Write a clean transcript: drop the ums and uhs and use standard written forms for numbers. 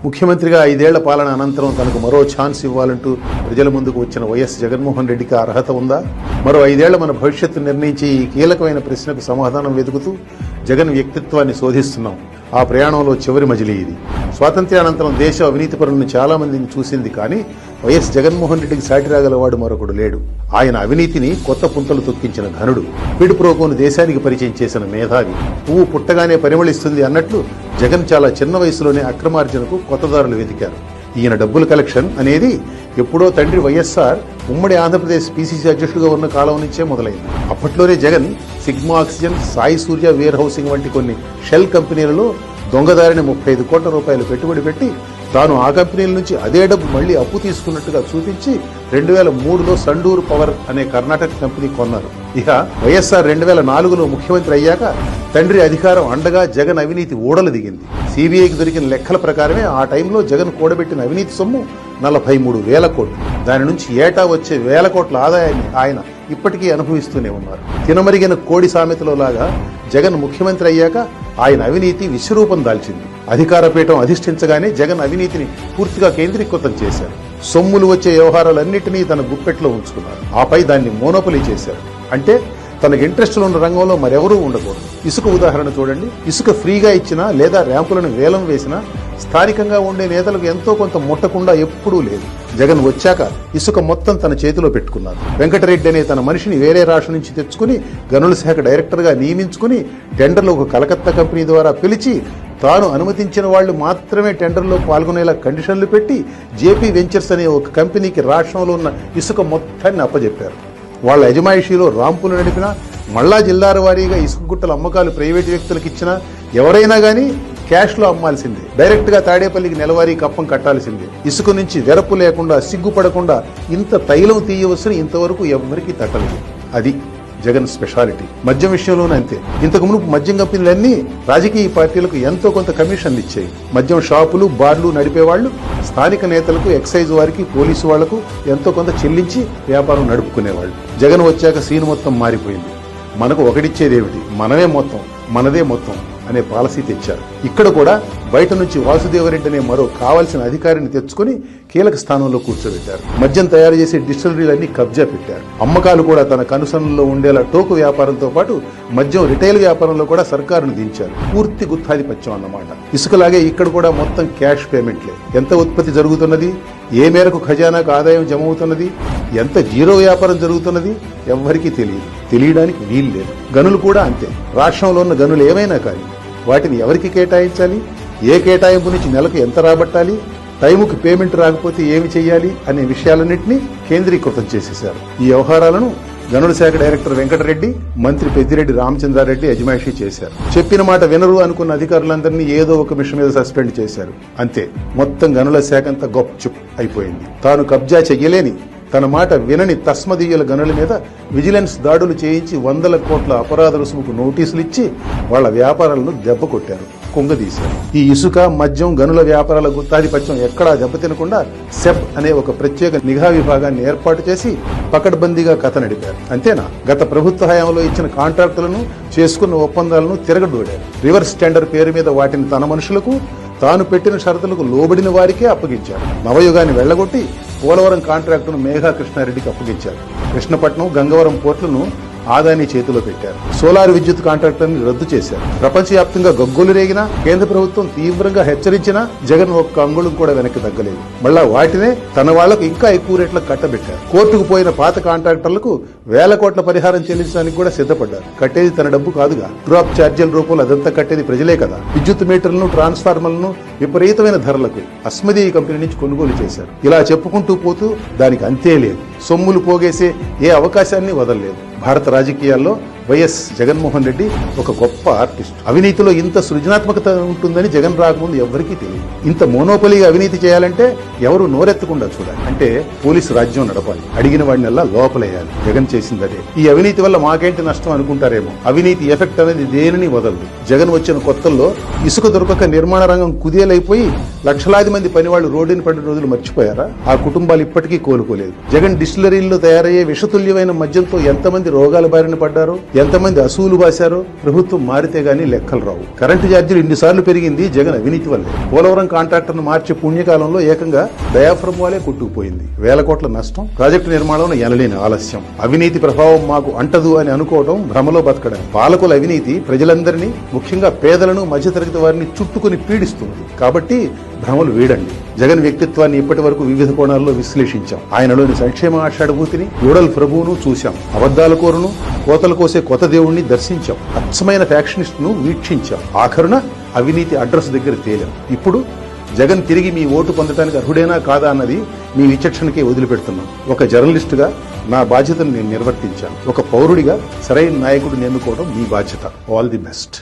ముఖ్యమంత్రిగా 5 ఏళ్ల పాలన అనంతరం తనకు మరో ఛాన్స్ ఇవ్వాలంటూ ప్రజల ముందుకు వచ్చిన వైఎస్ జగన్మోహన్ రెడ్డికి అర్హత ఉందా? మరో 5 ఏళ్ల మన భవిష్యత్తు నిర్ణయించి ఈ కీలకమైన ప్రశ్నకు సమాధానం వెతుకుతూ జగన్ వ్యక్తిత్వాన్ని శోధిస్తున్నాం. ఆ ప్రయాణంలో చివరి మజిలీ ఇది. స్వాతంత్ర్యానంతరం దేశ అవినీతి పరులను చాలా మందిని చూసింది, కానీ వైఎస్ జగన్మోహన్ రెడ్డికి సాటి రాగలవాడు మరొకడు లేడు. ఆయన అవినీతిని కొత్త పుంతలు తొక్కించిన ఘనుడు, పిడి ప్రోకోను దేశానికి పరిచయం చేసిన మేధావి. పువ్వు పుట్టగానే పరిమళిస్తుంది అన్నట్లు జగన్ చాలా చిన్న వయసులోనే అక్రమార్జనకు కొత్త దారులు వెతికారు. ఈయన డబ్బుల కలెక్షన్ అనేది ఎప్పుడో తండ్రి వైఎస్ఆర్ ఉమ్మడి ఆంధ్రప్రదేశ్ పీసీసీ అధ్యక్షుడిగా ఉన్న కాలం నుంచే మొదలైంది. అప్పట్లోనే జగన్ సిగ్మా ఆక్సిజన్, సాయి సూర్య వేర్ హౌసింగ్ వంటి కొన్ని షెల్ కంపెనీలలో దొంగదారిని 35 కోట్ల రూపాయలు పెట్టుబడి పెట్టి తాను ఆ కంపెనీల నుంచి అదే డబ్బు మళ్లీ అప్పు తీసుకున్నట్టుగా చూపించి 2003లో సండూర్ పవర్ అనే కర్ణాటక కంపెనీ కొన్నారు. ఇక వైఎస్ఆర్ 2004లో ముఖ్యమంత్రి అయ్యాక తండ్రి అధికారం అండగా జగన్ అవినీతి ఊడలు దిగింది. సిబిఐకి దొరికిన లెక్కల ప్రకారమే ఆ టైంలో జగన్ కూడబెట్టిన అవినీతి సొమ్ము 43,000 కోట్లు. దాని నుంచి ఏటా వచ్చే 1,000 కోట్ల ఆదాయాన్ని ఆయన ఇప్పటికీ అనుభవిస్తూనే ఉన్నారు. తినమరిగిన కోడి సామెతలో లాగా జగన్ ముఖ్యమంత్రి అయ్యాక ఆయన అవినీతి విశ్వరూపం దాల్చింది. అధికార పీఠం అధిష్ఠించగానే జగన్ అవినీతిని పూర్తిగా కేంద్రీకృతం చేశారు. సొమ్ములు వచ్చే వ్యవహారాలన్నింటినీ తన గుప్పెట్లో ఉంచుకున్నారు. ఆపై దాన్ని మోనోపలీ చేశారు. అంటే తనకు ఇంట్రెస్టులు ఉన్న రంగంలో మరెవరూ ఉండకూడదు. ఇసుక ఉదాహరణ చూడండి. ఇసుక ఫ్రీగా ఇచ్చినా లేదా ర్యాంపులను వేలం వేసినా స్థానికంగా ఉండే నేతలకు ఎంతో కొంత ముట్టకుండా ఎప్పుడూ లేదు. జగన్ వచ్చాక ఇసుక మొత్తం తన చేతిలో పెట్టుకున్నారు. వెంకటరెడ్డి అనే తన మనిషిని వేరే రాష్ట్రం నుంచి తెచ్చుకుని గనుల శాఖ డైరెక్టర్గా నియమించుకుని టెండర్లో ఒక కలకత్తా కంపెనీ ద్వారా పిలిచి తాను అనుమతించిన వాళ్లు మాత్రమే టెండర్లో పాల్గొనేలా కండిషన్లు పెట్టి జేపీ వెంచర్స్ అనే ఒక కంపెనీకి రాష్ట్రంలో ఉన్న ఇసుక మొత్తాన్ని అప్పజెప్పారు. వాళ్ల యజమాయిషీలో రాంపులు నడిపినా, మళ్లా జిల్లాల వారీగా ఇసుక గుట్టల అమ్మకాలు ప్రైవేటు వ్యక్తులకు ఇచ్చినా ఎవరైనా గానీ క్యాష్లో అమ్మాల్సిందే. డైరెక్ట్ గా తాడేపల్లికి నెలవారీ కప్పం కట్టాల్సిందే. ఇసుక నుంచి వెరపు లేకుండా, సిగ్గుపడకుండా ఇంత తైలం తీయవలసిన ఇంతవరకు ఎవ్వరికీ తట్టలేదు. అది జగన్ స్పెషాలిటీ. మద్యం విషయంలోనే అంతే. ఇంతకు మునుపు మద్యం కంపెనీలన్నీ రాజకీయ పార్టీలకు ఎంతో కొంత కమిషన్లు ఇచ్చాయి. మద్యం షాపులు, బార్లు నడిపేవాళ్లు స్థానిక నేతలకు, ఎక్సైజ్ వారికి, పోలీసు వాళ్లకు ఎంతో కొంత చెల్లించి వ్యాపారం నడుపుకునేవాళ్లు. జగన్ వచ్చాక సీన్ మొత్తం మారిపోయింది. మనకు ఒకటిచ్చేదేమిటి, మనమే మొత్తం, మనదే మొత్తం అనే పాలసీ తెచ్చారు. ఇక్కడ కూడా బయట నుంచి వాసుదేవరెడ్డి అనే మరో కావాల్సిన అధికారిని తెచ్చుకుని కీలక స్థానంలో కూర్చోబెట్టారు. మద్యం తయారు చేసే డిస్టిలరీలన్నీ కబ్జా పెట్టారు. అమ్మకాలు కూడా తన కనుసన్నల్లో ఉండేలా టోకు వ్యాపారంతో పాటు మద్యం రిటైల్ వ్యాపారంలో కూడా సర్కారును దించారు. పూర్తి గుత్తాధిపత్యం అన్నమాట. ఇసుకలాగే ఇక్కడ కూడా మొత్తం క్యాష్ పేమెంట్లే. ఎంత ఉత్పత్తి జరుగుతున్నది, ఏ మేరకు ఖజానాకు ఆదాయం జమ అవుతున్నది, ఎంత జీరో వ్యాపారం జరుగుతున్నది ఎవ్వరికీ తెలియదు. తెలియడానికి వీలు లేదు. గనులు కూడా అంతే. రాష్ట్రంలో ఉన్న గనులు ఏమైనా కానీ వాటిని ఎవరికి కేటాయించాలి, ఏ కేటాయింపు నుంచి నెలకు ఎంత రాబట్టాలి, టైముకి పేమెంట్ రాకపోతే ఏమి చెయ్యాలి అనే విషయాలన్నింటినీ కేంద్రీకృతం చేసేశారు. ఈ వ్యవహారాలను గనుల శాఖ డైరెక్టర్ వెంకటరెడ్డి, మంత్రి పెద్దిరెడ్డి రామచంద్రారెడ్డి అజమాయిషీ చేశారు. చెప్పిన మాట వినరు అనుకున్న అధికారులందరినీ ఏదో ఒక మిషన్ మీద సస్పెండ్ చేశారు. అంతే. మొత్తం గనుల శాఖ అంతా గొప్పచుప్ అయిపోయింది. తాను కబ్జా చెయ్యలేని, తన మాట వినని తస్మదీయుల గనుల మీద విజిలెన్స్ దాడులు చేయించి 100 కోట్ల అపరాధ రుసుముకు నోటీసులు ఇచ్చి వాళ్ల వ్యాపారాలను దెబ్బ కొట్టారు, కుంగదీశారు. ఈ ఇసుక, మద్యం, గనుల వ్యాపారాల గుత్తాధిపత్యం ఎక్కడా దెబ్బతినకుండా సెబ్ అనే ఒక ప్రత్యేక నిఘా విభాగాన్ని ఏర్పాటు చేసి పకడ్బందీగా కథ నడిపారు. అంతేనా? గత ప్రభుత్వ హయాంలో ఇచ్చిన కాంట్రాక్టులను, చేసుకున్న ఒప్పందాలను తిరగడోడారు. రివర్స్ టెండర్ పేరు మీద వాటిని తన మనుషులకు, తాను పెట్టిన షరతులకు లోబడిన వారికే అప్పగించారు. నవయుగాన్ని వెళ్లగొట్టి పోలవరం కాంట్రాక్టును మేఘా కృష్ణారెడ్డికి అప్పగించారు. కృష్ణపట్నం, గంగవరం పోర్టులను ఆదాని చేతిలో పెట్టారు. సోలార్ విద్యుత్ కాంట్రాక్టులను రద్దు చేశారు. ప్రపంచవ్యాప్తంగా గగ్గోలు రేగినా, కేంద్ర ప్రభుత్వం తీవ్రంగా హెచ్చరించినా జగన్ ఒక్క అంగుళం కూడా వెనక్కి తగ్గలేదు. మళ్ళా వాటినే తన వాళ్లకు ఇంకా ఎక్కువ రేట్లకు కట్టబెట్టారు. కోర్టుకు పోయిన పాత కాంట్రాక్టర్లకు 1,000 కోట్ల పరిహారం చెల్లించడానికి కూడా సిద్ధపడ్డారు. కట్టేది తన డబ్బు కాదుగా. డ్రాప్ ఛార్జీల రూపంలో అదంతా కట్టేది ప్రజలే కదా. విద్యుత్ మీటర్లను, ట్రాన్స్ఫార్మర్లను విపరీతమైన ధరలకు అస్మదీయ కంపెనీ నుంచి కొనుగోలు చేశారు. ఇలా చెప్పుకుంటూ పోతూ దానికి అంతే లేదు. సొమ్ములు పోగేసే ఏ అవకాశాన్ని వదలలేదు. భారత రాజకీయాల్లో వైఎస్ జగన్మోహన్ రెడ్డి ఒక గొప్ప ఆర్టిస్ట్. అవినీతిలో ఇంత సృజనాత్మకత ఉంటుందని జగన్ రాకముందు ఎవరికీ తెలియదు. ఇంత మోనోపలిగా అవినీతి చేయాలంటే ఎవరు నోరెత్తకుండా చూడాలి. అంటే పోలీసు రాజ్యం నడపాలి, అడిగిన వాడినల్లా లోపలేయాలి. జగన్ చేసింది అదే. ఈ అవినీతి వల్ల మాకేంటి నష్టం అనుకుంటారేమో. అవినీతి ఎఫెక్ట్ అనేది దేనిని వదలదు. జగన్ వచ్చిన కొత్తల్లో ఇసుక దొరకక నిర్మాణ రంగం కుదేలైపోయి లక్షలాది మంది పనివాళ్లు రోడ్డుని పడిన రోజులు మర్చిపోయారా? ఆ కుటుంబాలు ఇప్పటికీ కోలుకోలేదు. జగన్ డిస్టిలరీల్లో తయారయ్యే విషతుల్యమైన మద్యంతో ఎంతమంది రోగాల బారిన పడ్డారో, ఎంతమంది అసూలు బాశారో ప్రభుత్వం మారితే గానీ లెక్కలు రావు. కరెంటు ఛార్జీలు ఇన్నిసార్లు పెరిగింది జగన్ అవినీతి వల్లే. పోలవరం కాంట్రాక్టర్ను మార్చే పుణ్యకాలంలో ఏకంగా డయాఫ్రమ్ వాలే కొట్టుకుపోయింది. 1000 కోట్ల నష్టం, ప్రాజెక్టు నిర్మాణంలో ఎనలేని ఆలస్యం. అవినీతి ప్రభావం మాకు అంటదు అని అనుకోవడం భ్రమలో బతకడం. పాలకుల అవినీతి ప్రజలందరినీ, ముఖ్యంగా పేదలను, మధ్యతరగతి వారిని చుట్టుకుని పీడిస్తుంది. కాబట్టి భ్రమలు వీడండి. జగన్ వ్యక్తిత్వాన్ని ఇప్పటి వరకు వివిధ కోణాల్లో విశ్లేషించాం. ఆయనలోని సంక్షేమ ఆషాఢభూతిని, యూడల్ ప్రభువును చూశాం. అబద్దాల కోరును, కోతలు కోసే కొత్త దేవుణ్ణి దర్శించాం. అచ్చమైన ఫ్యాక్షనిస్ట్ ను వీక్షించాం. ఆఖరున అవినీతి అడ్రస్ దగ్గర తేలాం. ఇప్పుడు జగన్ తిరిగి మీ ఓటు పొందడానికి అర్హుడేనా కాదా అన్నది మీ విచక్షణకే వదిలిపెడుతున్నాం. ఒక జర్నలిస్టుగా నా బాధ్యతను నేను నిర్వర్తించాను. ఒక పౌరుడిగా సరైన నాయకుడిని ఎన్నుకోవడం మీ బాధ్యత. All the best.